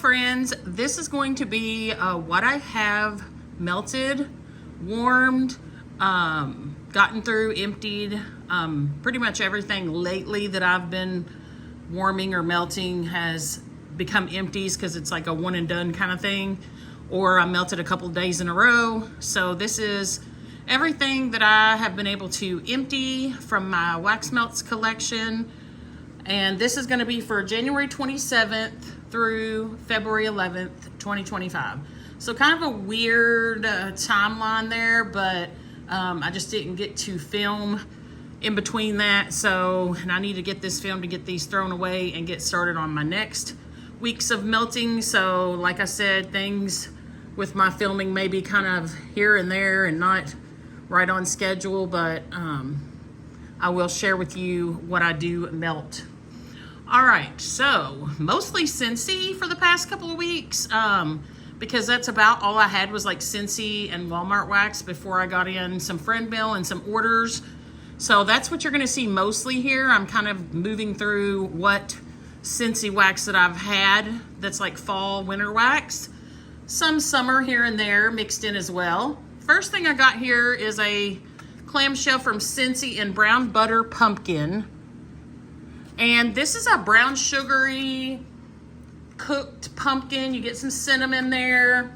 friends, this is going to be what I have melted, warmed, gotten through, emptied. Pretty much everything lately that I've been warming or melting has become empties because it's like a one and done kind of thing, or I melted a couple days in a row. So this is everything that I have been able to empty from my wax melts collection. And this is going to be for January 27th through February 11th, 2025. So kind of a weird timeline there, but I just didn't get to film in between that. So, and I need to get this filmed to get these thrown away and get started on my next weeks of melting. So like I said, things with my filming may be kind of here and there and not right on schedule, but I will share with you what I do melt. All right, so mostly Scentsy for the past couple of weeks, because that's about all I had was like Scentsy and Walmart wax before I got in some friend mail and some orders. So that's what you're gonna see mostly here. I'm kind of moving through what Scentsy wax that I've had that's like fall, winter wax. Some summer here and there mixed in as well. First thing I got here is a clamshell from Scentsy in Brown Butter Pumpkin. And this is a brown sugary cooked pumpkin. You get some cinnamon there.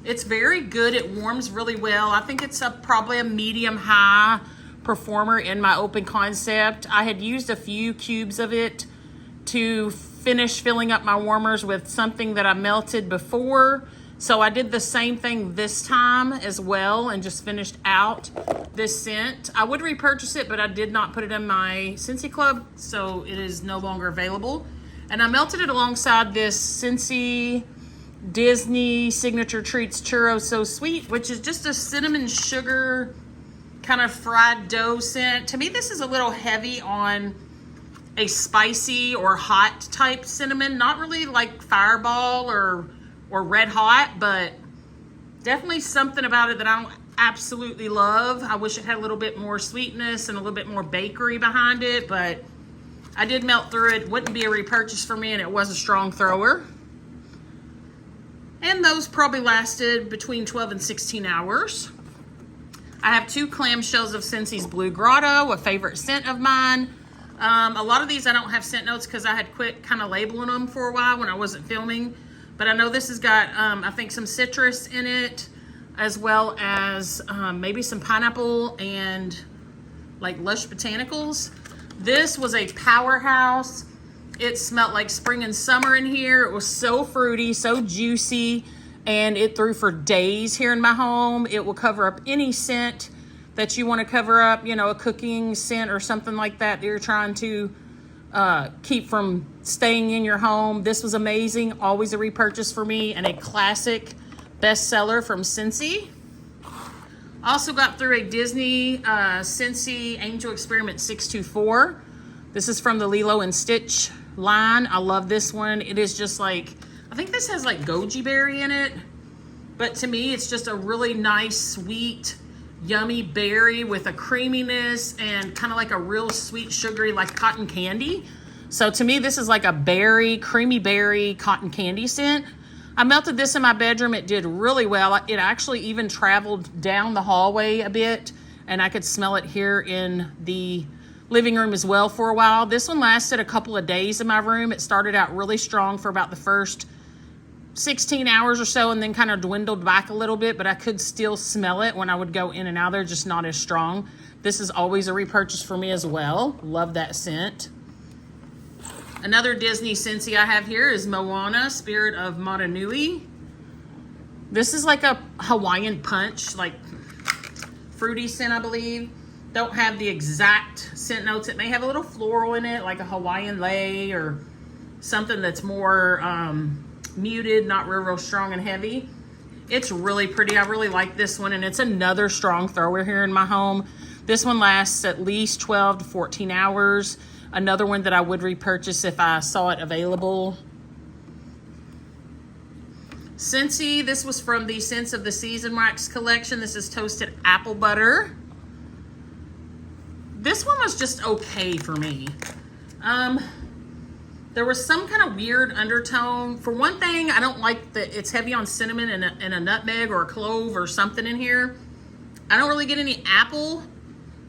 It's very good. It warms really well. I think it's probably a medium high performer in my open concept. I had used a few cubes of it to finish filling up my warmers with something that I melted before. So I did the same thing this time as well and just finished out this scent. I would repurchase it, but I did not put it in my Scentsy Club, so it is no longer available. And I melted it alongside this Scentsy Disney Signature Treats Churro So Sweet, which is just a cinnamon sugar kind of fried dough scent. To me, this is a little heavy on a spicy or hot type cinnamon. Not really like Fireball or Red Hot, but definitely something about it that I don't absolutely love. I wish it had a little bit more sweetness and a little bit more bakery behind it, but I did melt through it. Wouldn't be a repurchase for me, and it was a strong thrower. And those probably lasted between 12 and 16 hours. I have 2 clamshells of Scentsy's Blue Grotto, a favorite scent of mine. A lot of these I don't have scent notes because I had quit kind of labeling them for a while when I wasn't filming. But I know this has got, I think, some citrus in it, as well as maybe some pineapple and like lush botanicals. This was a powerhouse. It smelled like spring and summer in here. It was so fruity, so juicy, and it threw for days here in my home. It will cover up any scent that you want to cover up, you know, a cooking scent or something like that you're trying to keep from staying in your home. This was amazing. Always a repurchase for me and a classic bestseller from Scentsy. Also got through a Disney Scentsy Angel Experiment 624. This is from the Lilo and Stitch line. I love this one. It is just like, I think this has like goji berry in it, but to me it's just a really nice, sweet, yummy berry with a creaminess and kind of like a real sweet, sugary, like cotton candy. So to me, this is like a berry, creamy berry cotton candy scent. I melted this in my bedroom. It did really well. It actually even traveled down the hallway a bit, and I could smell it here in the living room as well for a while. This one lasted a couple of days in my room. It started out really strong for about the first 16 hours or so, and then kind of dwindled back a little bit, but I could still smell it when I would go in and out there, just not as strong. This is always a repurchase for me as well. Love that scent. Another Disney Scentsy I have here is Moana, Spirit of Motunui. This is like a Hawaiian punch, like fruity scent, I believe. Don't have the exact scent notes. It may have a little floral in it, like a Hawaiian lei or something that's more muted, not real strong and heavy. It's really pretty. I really like this one, and it's another strong thrower here in my home. This one lasts at least 12 to 14 hours. Another one that I would repurchase if I saw it available. Scentsy, this was from the Scents of the Season Wax collection. This is Toasted Apple Butter. This one was just okay for me. There was some kind of weird undertone. For one thing, I don't like that it's heavy on cinnamon and a nutmeg or a clove or something in here. I don't really get any apple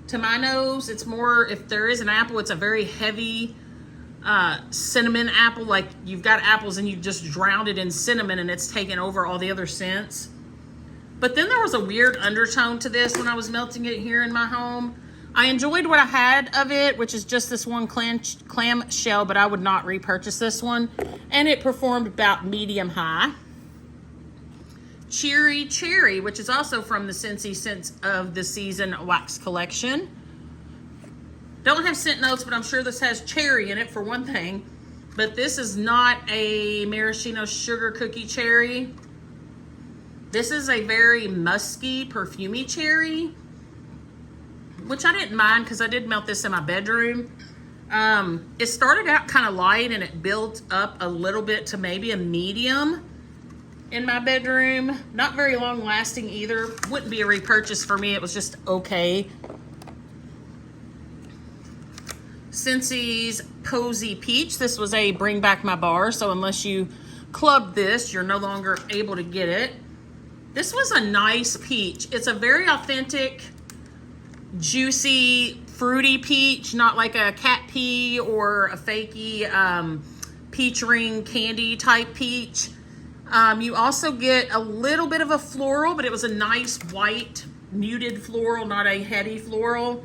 to my nose. It's more, if there is an apple, it's a very heavy cinnamon apple. Like you've got apples and you just drowned it in cinnamon and it's taken over all the other scents. But then there was a weird undertone to this when I was melting it here in my home. I enjoyed what I had of it, which is just this one clam shell, but I would not repurchase this one. And it performed about medium high. Cheery Cherry, which is also from the Scentsy Scents of the Season Wax Collection. Don't have scent notes, but I'm sure this has cherry in it for one thing. But this is not a maraschino sugar cookie cherry. This is a very musky, perfumey cherry, which I didn't mind because I did melt this in my bedroom. It started out kind of light and it built up a little bit to maybe a medium in my bedroom. Not very long lasting either. Wouldn't be a repurchase for me. It was just okay. Scentsy's Cozy Peach. This was a bring back my bar, so unless you clubbed this, you're no longer able to get it. This was a nice peach. It's a very authentic, juicy, fruity peach, not like a cat pea or a fakey peach ring candy type peach. You also get a little bit of a floral, but it was a nice white muted floral, not a heady floral.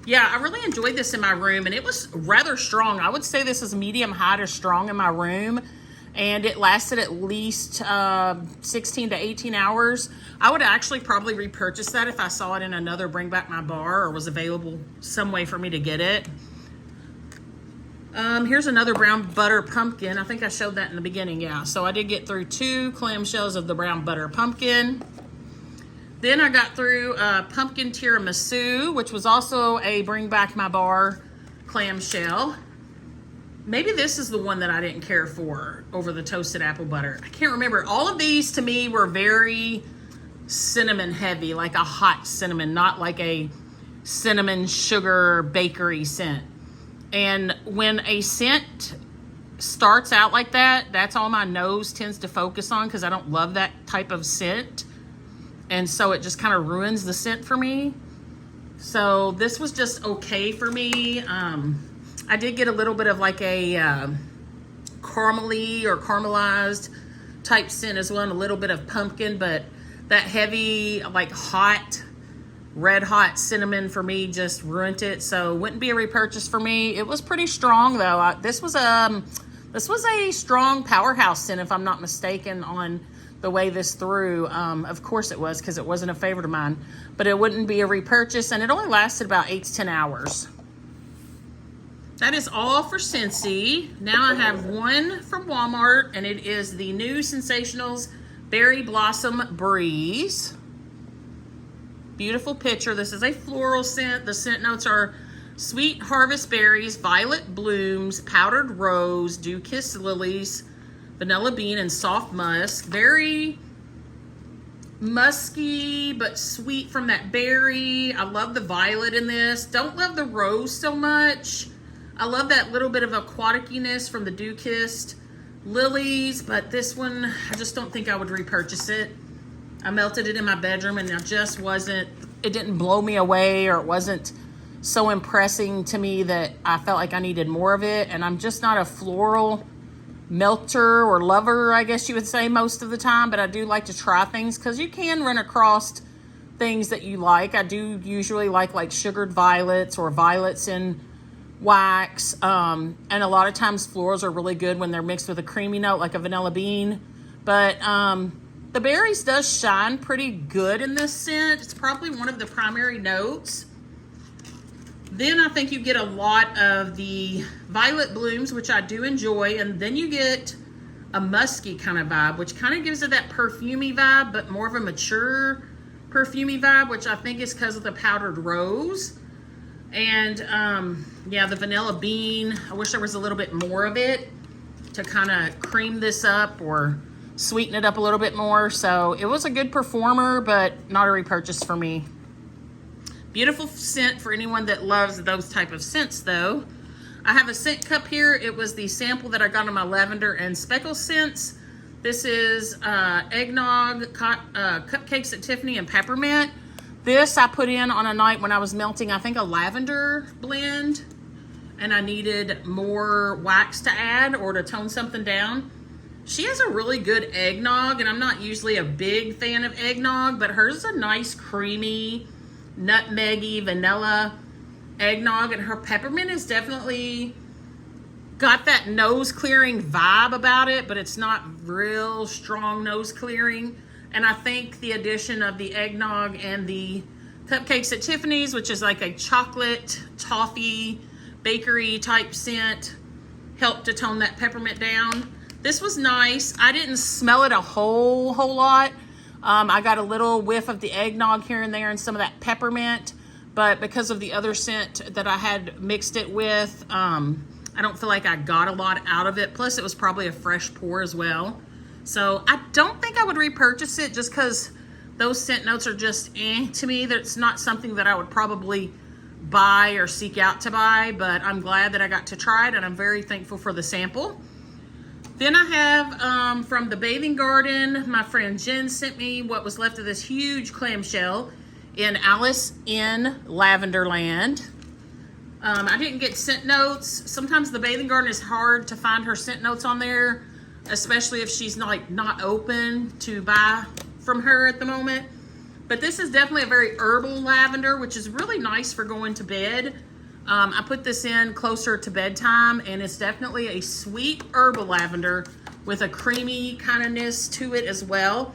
Yeah, I really enjoyed this in my room, and it was rather strong. I would say this is medium high to strong in my room, and it lasted at least 16 to 18 hours. I would actually probably repurchase that if I saw it in another Bring Back My Bar or was available some way for me to get it. Here's another brown butter pumpkin. I think I showed that in the beginning, yeah. So I did get through 2 clamshells of the brown butter pumpkin. Then I got through pumpkin tiramisu, which was also a Bring Back My Bar clamshell. Maybe this is the one that I didn't care for over the toasted apple butter. I can't remember. All of these to me were very cinnamon heavy, like a hot cinnamon, not like a cinnamon sugar bakery scent. And when a scent starts out like that, that's all my nose tends to focus on because I don't love that type of scent. And so it just kind of ruins the scent for me. So this was just okay for me. I did get a little bit of like a caramely or caramelized type scent as well, and a little bit of pumpkin, but that heavy, like hot, red hot cinnamon for me just ruined it. So wouldn't be a repurchase for me. It was pretty strong though. This was a strong powerhouse scent, if I'm not mistaken, on the way this through. Of course it was, because it wasn't a favorite of mine, but it wouldn't be a repurchase, and it only lasted about 8 to 10 hours. That is all for Scentsy. Now I have one from Walmart, and it is the new Scentsationals Berry Blossom Breeze. Beautiful picture. This is a floral scent. The scent notes are sweet harvest berries, violet blooms, powdered rose, dew-kissed lilies, vanilla bean, and soft musk. Very musky but sweet from that berry. I love the violet in this. Don't love the rose so much. I love that little bit of aquatic-iness from the dew-kissed lilies, but this one, I just don't think I would repurchase it. I melted it in my bedroom, and it didn't blow me away, or it wasn't so impressing to me that I felt like I needed more of it. And I'm just not a floral melter or lover, I guess you would say, most of the time, but I do like to try things because you can run across things that you like. I do usually like sugared violets or violets in wax, and a lot of times florals are really good when they're mixed with a creamy note like a vanilla bean. But the berries does shine pretty good in this scent. It's probably one of the primary notes. Then I think you get a lot of the violet blooms, which I do enjoy, and then you get a musky kind of vibe, which kind of gives it that perfumey vibe, but more of a mature perfumey vibe, which I think is because of the powdered rose. And yeah, the vanilla bean, I wish there was a little bit more of it to kind of cream this up or sweeten it up a little bit more. So it was a good performer, but not a repurchase for me. Beautiful scent for anyone that loves those type of scents though. I have a scent cup here. It was the sample that I got on my lavender and speckle scents. This is eggnog, cupcakes at Tiffany, and peppermint. This I put in on a night when I was melting, I think, a lavender blend, and I needed more wax to add or to tone something down. She has a really good eggnog, and I'm not usually a big fan of eggnog, but hers is a nice, creamy, nutmeggy, vanilla eggnog, and her peppermint is definitely got that nose clearing vibe about it, but it's not real strong nose clearing. And I think the addition of the eggnog and the cupcakes at Tiffany's, which is like a chocolate toffee bakery type scent, helped to tone that peppermint down. This was nice. I didn't smell it a whole lot. I got a little whiff of the eggnog here and there and some of that peppermint, but because of the other scent that I had mixed it with, I don't feel like I got a lot out of it. Plus, it was probably a fresh pour as well. So I don't think I would repurchase it just because those scent notes are just to me. That's not something that I would probably buy or seek out to buy, but I'm glad that I got to try it, and I'm very thankful for the sample. Then I have from the Bathing Garden, my friend Jen sent me what was left of this huge clamshell in Alice in Lavenderland. I didn't get scent notes. Sometimes the Bathing Garden is hard to find her scent notes on there, especially if she's not open to buy from her at the moment. But this is definitely a very herbal lavender, which is really nice for going to bed. I put this in closer to bedtime, and it's definitely a sweet herbal lavender with a creamy kindness to it as well.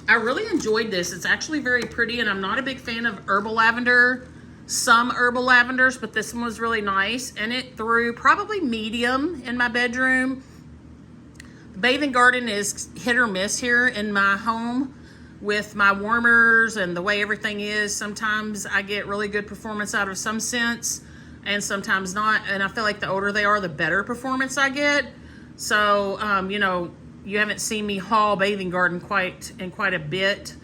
I really enjoyed this. It's actually very pretty, and I'm not a big fan of herbal lavender. Some herbal lavenders, but this one was really nice, and it threw probably medium in my bedroom. The Bathing Garden is hit or miss here in my home with my warmers and the way everything is. Sometimes I get really good performance out of some scents and sometimes not, and I feel like the older they are, the better performance I get. So, you know, you haven't seen me haul Bathing Garden quite a bit.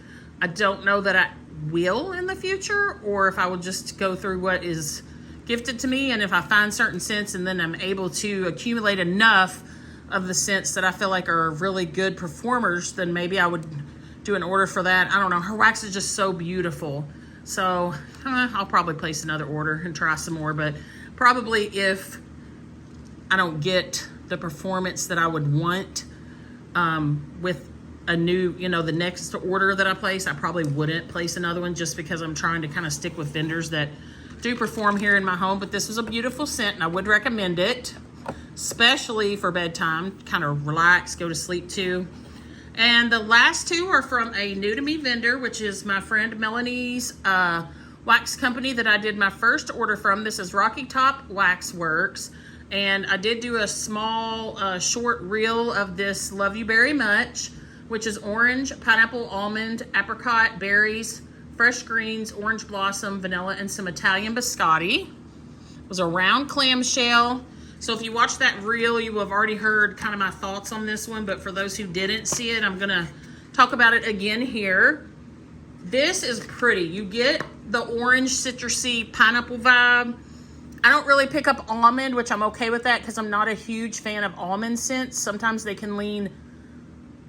I don't know that I will in the future, or if I will just go through what is gifted to me, and if I find certain scents and then I'm able to accumulate enough of the scents that I feel like are really good performers, then maybe I would do an order for that. I don't know. Her wax is just so beautiful. So I'll probably place another order and try some more, but probably if I don't get the performance that I would want with a new, you know, the next order that I place, I probably wouldn't place another one just because I'm trying to kind of stick with vendors that do perform here in my home. But this was a beautiful scent, and I would recommend it, especially for bedtime. Kind of relax, go to sleep too. And the last two are from a new to me vendor, which is my friend Melanie's wax company that I did my first order from. This is Rocky Top Wax Works. And I did do a small short reel of this Love You Very Much, which is orange, pineapple, almond, apricot, berries, fresh greens, orange blossom, vanilla, and some Italian biscotti. It was a round clamshell. So if you watch that reel, you will have already heard kind of my thoughts on this one, but for those who didn't see it, I'm gonna talk about it again here. This is pretty. You get the orange, citrusy, pineapple vibe. I don't really pick up almond, which I'm okay with that because I'm not a huge fan of almond scents. Sometimes they can lean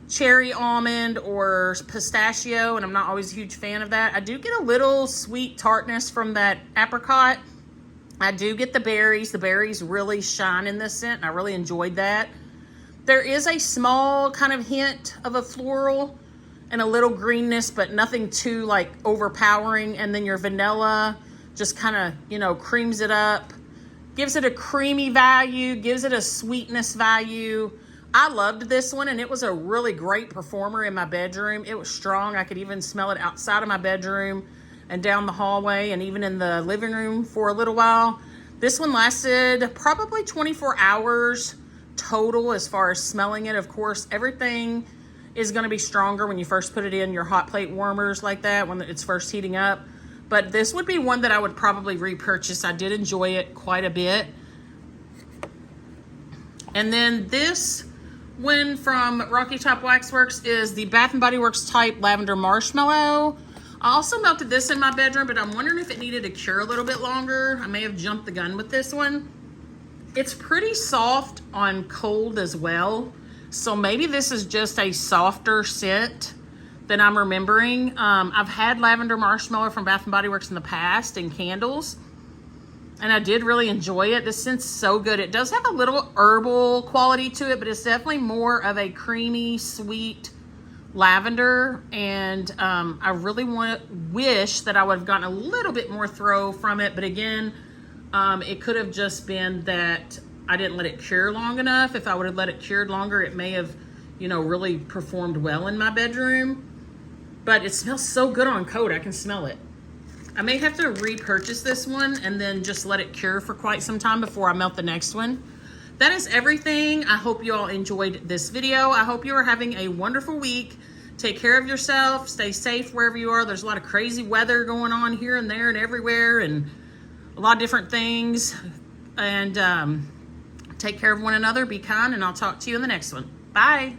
cherry almond or pistachio, and I'm not always a huge fan of that. I do get a little sweet tartness from that apricot. I do get the berries. The berries really shine in this scent, and I really enjoyed that. There is a small kind of hint of a floral and a little greenness, but nothing too like overpowering. And then your vanilla just kind of, you know, creams it up, gives it a creamy value, gives it a sweetness value. I loved this one, and it was a really great performer in my bedroom. It was strong. I could even smell it outside of my bedroom and down the hallway and even in the living room for a little while. This one lasted probably 24 hours total as far as smelling it. Of course, everything is going to be stronger when you first put it in your hot plate warmers like that, when it's first heating up. But this would be one that I would probably repurchase. I did enjoy it quite a bit. And then this one from Rocky Top Wax Works is the Bath & Body Works type Lavender Marshmallow. I also melted this in my bedroom, but I'm wondering if it needed to cure a little bit longer. I may have jumped the gun with this one. It's pretty soft on cold as well. So maybe this is just a softer scent than I'm remembering. I've had lavender marshmallow from Bath & Body Works in the past in candles, and I did really enjoy it. This scent's so good. It does have a little herbal quality to it, but it's definitely more of a creamy, sweet lavender. And I really wish that I would have gotten a little bit more throw from it. But again, it could have just been that I didn't let it cure long enough. If I would have let it cured longer, it may have, you know, really performed well in my bedroom. But it smells so good on coat. I can smell it. I may have to repurchase this one and then just let it cure for quite some time before I melt the next one. That is everything. I hope you all enjoyed this video. I hope you are having a wonderful week. Take care of yourself. Stay safe wherever you are. There's a lot of crazy weather going on here and there and everywhere, and a lot of different things. And take care of one another. Be kind, and I'll talk to you in the next one. Bye.